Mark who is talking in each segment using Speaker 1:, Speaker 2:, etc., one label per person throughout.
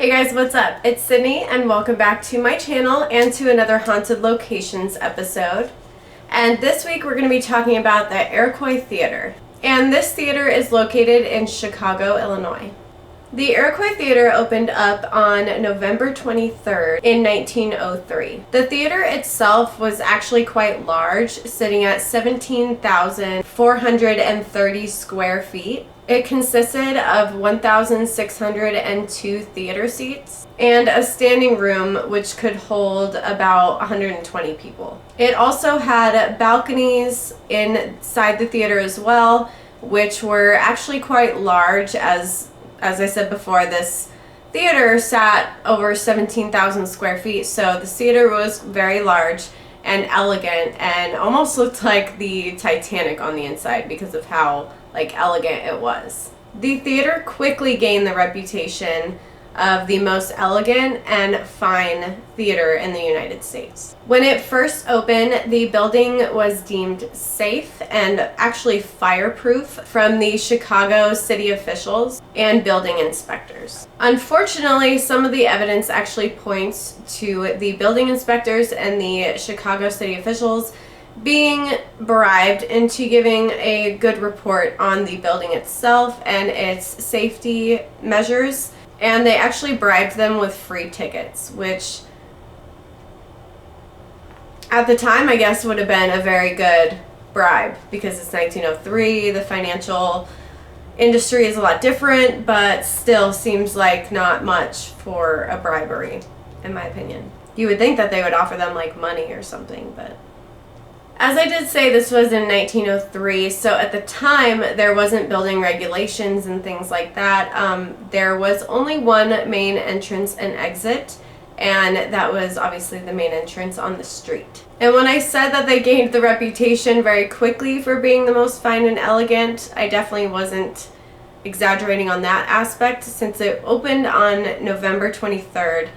Speaker 1: Hey guys, what's up? It's Sydney and welcome back to my channel and to another Haunted Locations episode. And this week we're going to be talking about the Iroquois Theater. And this theater is located in Chicago, Illinois. The Iroquois Theater opened up on November 23rd in 1903. The theater itself was actually quite large, sitting at 17,430 square feet. It consisted of 1,602 theater seats and a standing room which could hold about 120 people. It also had balconies inside the theater as well, which were actually quite large. As I said before, this theater sat over 17,000 square feet, so the theater was very large and elegant and almost looked like the Titanic on the inside because of how elegant it was. The theater quickly gained the reputation of the most elegant and fine theater in the United States. When it first opened, the building was deemed safe and actually fireproof from the Chicago city officials and building inspectors. Unfortunately, some of the evidence actually points to the building inspectors and the Chicago city officials being bribed into giving a good report on the building itself and its safety measures, and they actually bribed them with free tickets, which at the time I guess would have been a very good bribe because it's 1903, the financial industry is a lot different, but still seems like not much for a bribery, in my opinion. You would think that they would offer them money or something, but as I did say, this was in 1903, so at the time there wasn't building regulations and things like that. There was only one main entrance and exit, and that was obviously the main entrance on the street. And when I said that they gained the reputation very quickly for being the most fine and elegant, I definitely wasn't exaggerating on that aspect. Since it opened on November 23rd,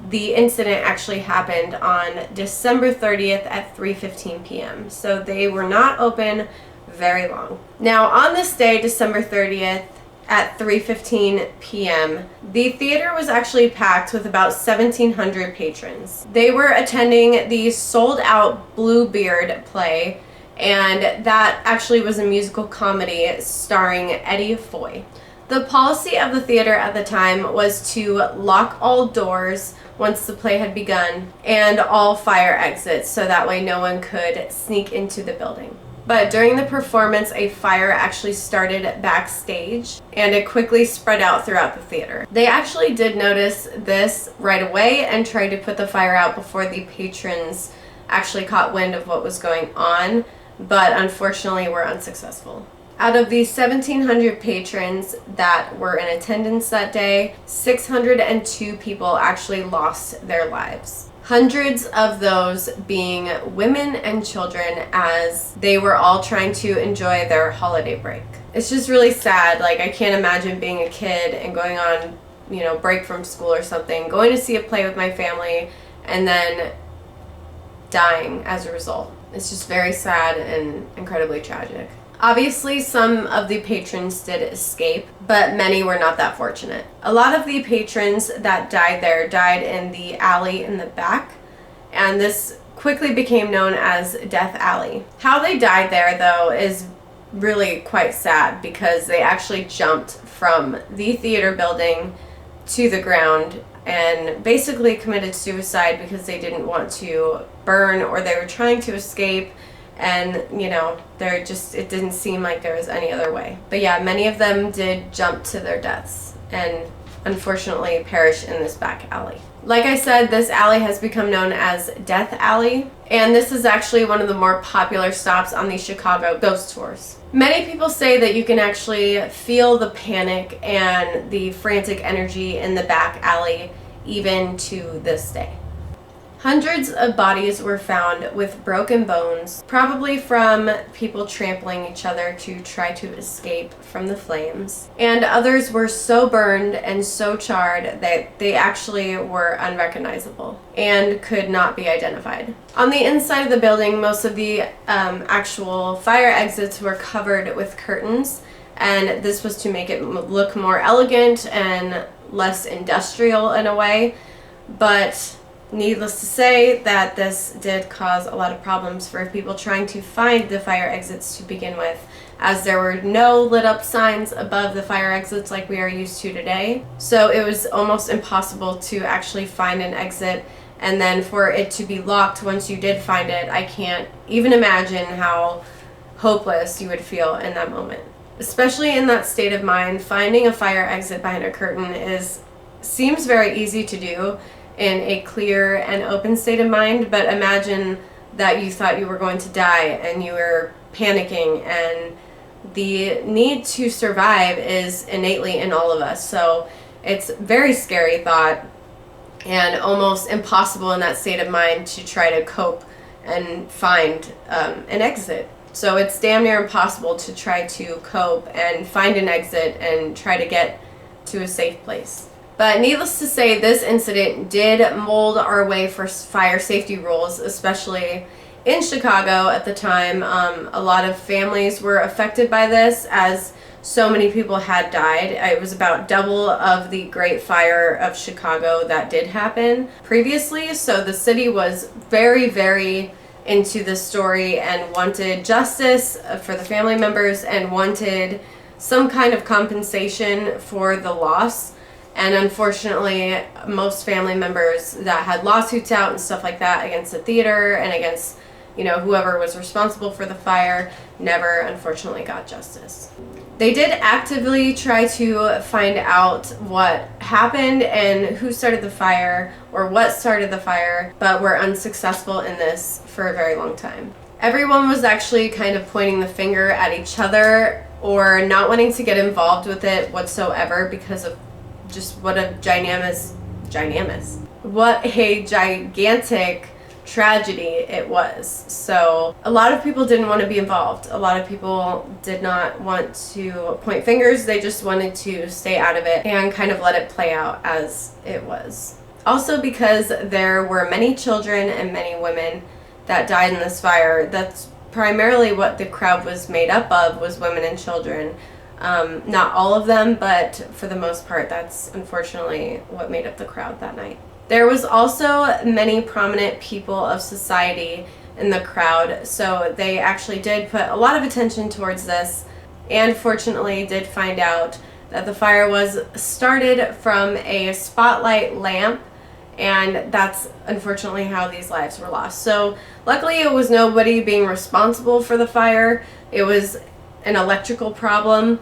Speaker 1: the incident actually happened on December 30th at 3:15 p.m. So they were not open very long. Now on this day, December 30th at 3:15 p.m., the theater was actually packed with about 1,700 patrons. They were attending the sold-out Bluebeard play, and that actually was a musical comedy starring Eddie Foy. The policy of the theater at the time was to lock all doors once the play had begun and all fire exits, so that way no one could sneak into the building. But during the performance, a fire actually started backstage and it quickly spread out throughout the theater. They actually did notice this right away and tried to put the fire out before the patrons actually caught wind of what was going on, but unfortunately were unsuccessful. Out of the 1,700 patrons that were in attendance that day, 602 people actually lost their lives. Hundreds of those being women and children, as they were all trying to enjoy their holiday break. It's just really sad. I can't imagine being a kid and going on, break from school or something, going to see a play with my family, and then dying as a result. It's just very sad and incredibly tragic. Obviously, some of the patrons did escape, but many were not that fortunate. A lot of the patrons that died there died in the alley in the back, and this quickly became known as Death Alley. How they died there, though, is really quite sad because they actually jumped from the theater building to the ground and basically committed suicide because they didn't want to burn, or they were trying to escape. And it didn't seem like there was any other way. But yeah, many of them did jump to their deaths and unfortunately perish in this back alley. Like I said, this alley has become known as Death Alley, and this is actually one of the more popular stops on the Chicago ghost tours. Many people say that you can actually feel the panic and the frantic energy in the back alley even to this day. Hundreds of bodies were found with broken bones, probably from people trampling each other to try to escape from the flames. And others were so burned and so charred that they actually were unrecognizable and could not be identified. On the inside of the building, most of the actual fire exits were covered with curtains, and this was to make it look more elegant and less industrial in a way. But needless to say that this did cause a lot of problems for people trying to find the fire exits to begin with, as there were no lit up signs above the fire exits like we are used to today. So it was almost impossible to actually find an exit, and then for it to be locked once you did find it, I can't even imagine how hopeless you would feel in that moment. Especially in that state of mind, finding a fire exit behind a curtain seems very easy to do in a clear and open state of mind, but imagine that you thought you were going to die and you were panicking, and the need to survive is innately in all of us. So it's a very scary thought and almost impossible in that state of mind to try to cope and find an exit. So it's damn near impossible to try to cope and find an exit and try to get to a safe place. But needless to say, this incident did mold our way for fire safety rules, especially in Chicago at the time. A lot of families were affected by this, as so many people had died. It was about double of the Great Fire of Chicago that did happen previously. So the city was very, very into the story and wanted justice for the family members and wanted some kind of compensation for the loss. And unfortunately, most family members that had lawsuits out and stuff like that against the theater and against, whoever was responsible for the fire never, unfortunately, got justice. They did actively try to find out what happened and who started the fire or what started the fire, but were unsuccessful in this for a very long time. Everyone was actually kind of pointing the finger at each other or not wanting to get involved with it whatsoever because of just what a gigantic tragedy it was. So a lot of people didn't want to be involved. A lot of people did not want to point fingers. They just wanted to stay out of it and kind of let it play out as it was. Also, because there were many children and many women that died in this fire, that's primarily what the crowd was made up of, was women and children. Not all of them, but for the most part, that's unfortunately what made up the crowd that night. There was also many prominent people of society in the crowd, so they actually did put a lot of attention towards this, and fortunately did find out that the fire was started from a spotlight lamp, and that's unfortunately how these lives were lost. So luckily it was nobody being responsible for the fire. It was an electrical problem.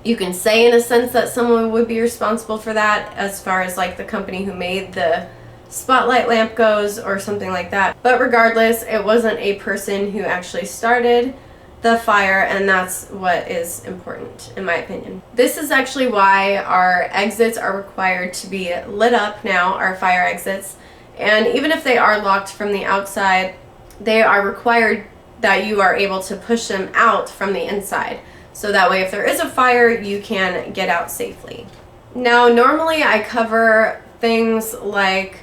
Speaker 1: You can say in a sense that someone would be responsible for that, as far as like the company who made the spotlight lamp goes or something like that. But regardless, it wasn't a person who actually started the fire, and that's what is important in my opinion. This is actually why our exits are required to be lit up now, our fire exits. And even if they are locked from the outside, they are required that you are able to push them out from the inside. So that way if there is a fire, you can get out safely. Now, normally I cover things like,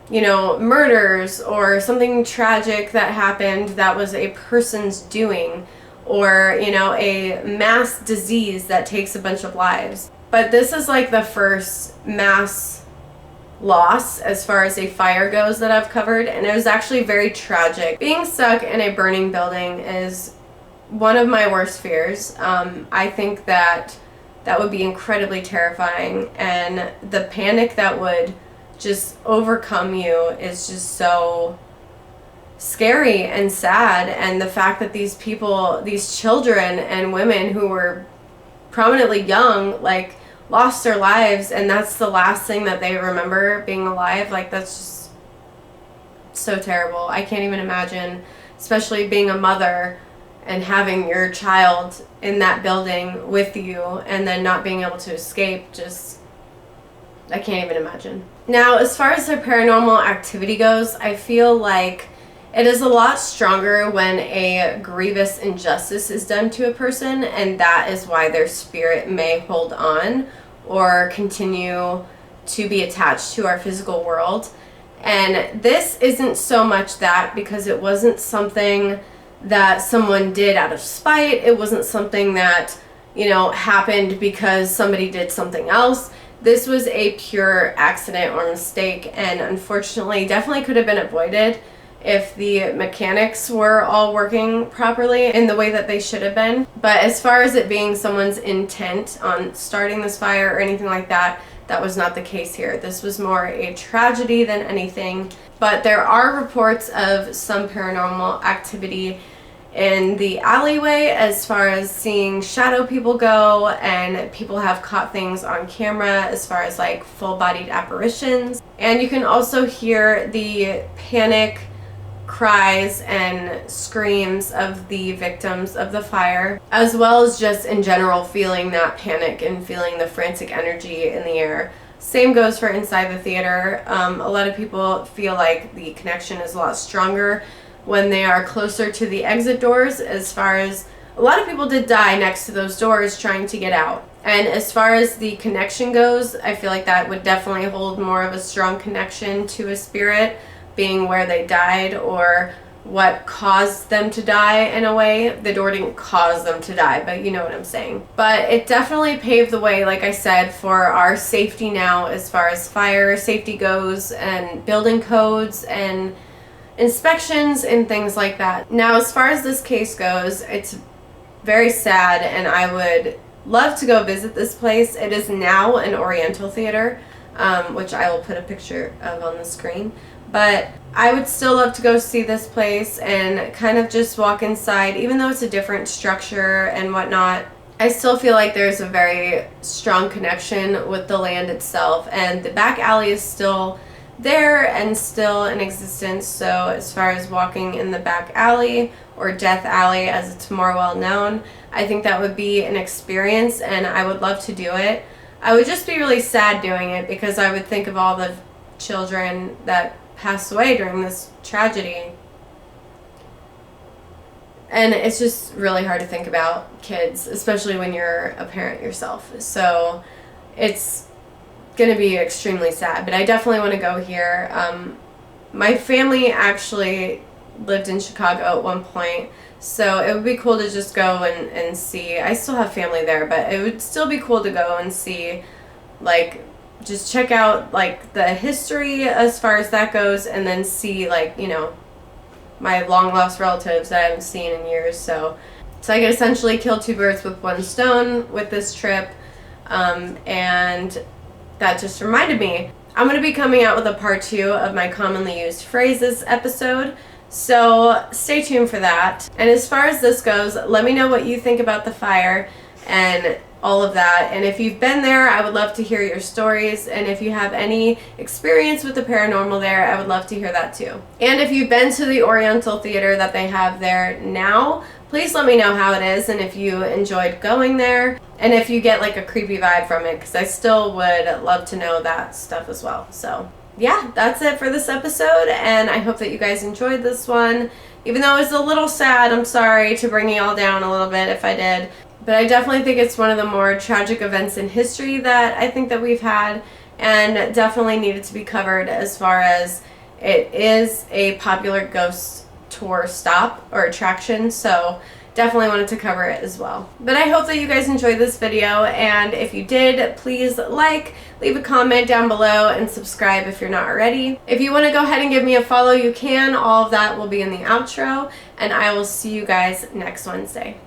Speaker 1: murders or something tragic that happened that was a person's doing, or, a mass disease that takes a bunch of lives. But this is like the first mass loss as far as a fire goes that I've covered, and it was actually very tragic. Being stuck in a burning building is one of my worst fears. I think that would be incredibly terrifying, and the panic that would just overcome you is just so scary and sad. And the fact that these people, these children and women who were prominently young, like, lost their lives, and that's the last thing that they remember, being alive, like, that's just so terrible. I can't even imagine, especially being a mother and having your child in that building with you and then not being able to escape. Just, I can't even imagine. Now, as far as the paranormal activity goes, I feel like it is a lot stronger when a grievous injustice is done to a person, and that is why their spirit may hold on or continue to be attached to our physical world. And this isn't so much that, because it wasn't something that someone did out of spite. It wasn't something that, happened because somebody did something else. This was a pure accident or mistake, and unfortunately definitely could have been avoided if the mechanics were all working properly in the way that they should have been. But as far as it being someone's intent on starting this fire or anything like that, that was not the case here. This was more a tragedy than anything. But there are reports of some paranormal activity in the alleyway as far as seeing shadow people go, and people have caught things on camera as far as like full-bodied apparitions. And you can also hear the panic cries and screams of the victims of the fire, as well as just in general feeling that panic and feeling the frantic energy in the air. Same goes for inside the theater. A lot of people feel like the connection is a lot stronger when they are closer to the exit doors, as far as a lot of people did die next to those doors trying to get out. And as far as the connection goes, I feel like that would definitely hold more of a strong connection to a spirit, being where they died or what caused them to die in a way. The door didn't cause them to die, but you know what I'm saying. But it definitely paved the way, like I said, for our safety now as far as fire safety goes, and building codes and inspections and things like that. Now, as far as this case goes, it's very sad, and I would love to go visit this place. It is now an Oriental theater, which I will put a picture of on the screen. But I would still love to go see this place and kind of just walk inside. Even though it's a different structure and whatnot, I still feel like there's a very strong connection with the land itself, and the back alley is still there and still in existence. So as far as walking in the back alley, or Death Alley as it's more well known, I think that would be an experience, and I would love to do it. I would just be really sad doing it, because I would think of all the children that passed away during this tragedy. And it's just really hard to think about kids, especially when you're a parent yourself. So it's going to be extremely sad, but I definitely want to go here. My family actually lived in Chicago at one point, so it would be cool to just go and see. I still have family there, but it would still be cool to go and see, like, just check out like the history as far as that goes, and then see, like, you know, my long lost relatives that I haven't seen in years. So I could essentially kill two birds with one stone with this trip. And that just reminded me, I'm going to be coming out with a part 2 of my commonly used phrases episode, so stay tuned for that. And as far as this goes, let me know what you think about the fire and all of that. And if you've been there, I would love to hear your stories. And if you have any experience with the paranormal there, I would love to hear that too. And if you've been to the Oriental Theater that they have there now, please let me know how it is, and if you enjoyed going there, and if you get like a creepy vibe from it, because I still would love to know that stuff as well. So yeah, that's it for this episode, and I hope that you guys enjoyed this one. Even though it was a little sad, I'm sorry to bring you all down a little bit if I did. But I definitely think it's one of the more tragic events in history that I think that we've had, and definitely needed to be covered, as far as it is a popular ghost tour stop or attraction, so definitely wanted to cover it as well. But I hope that you guys enjoyed this video, and if you did, please like, leave a comment down below, and subscribe if you're not already. If you want to go ahead and give me a follow, you can. All of that will be in the outro, and I will see you guys next Wednesday.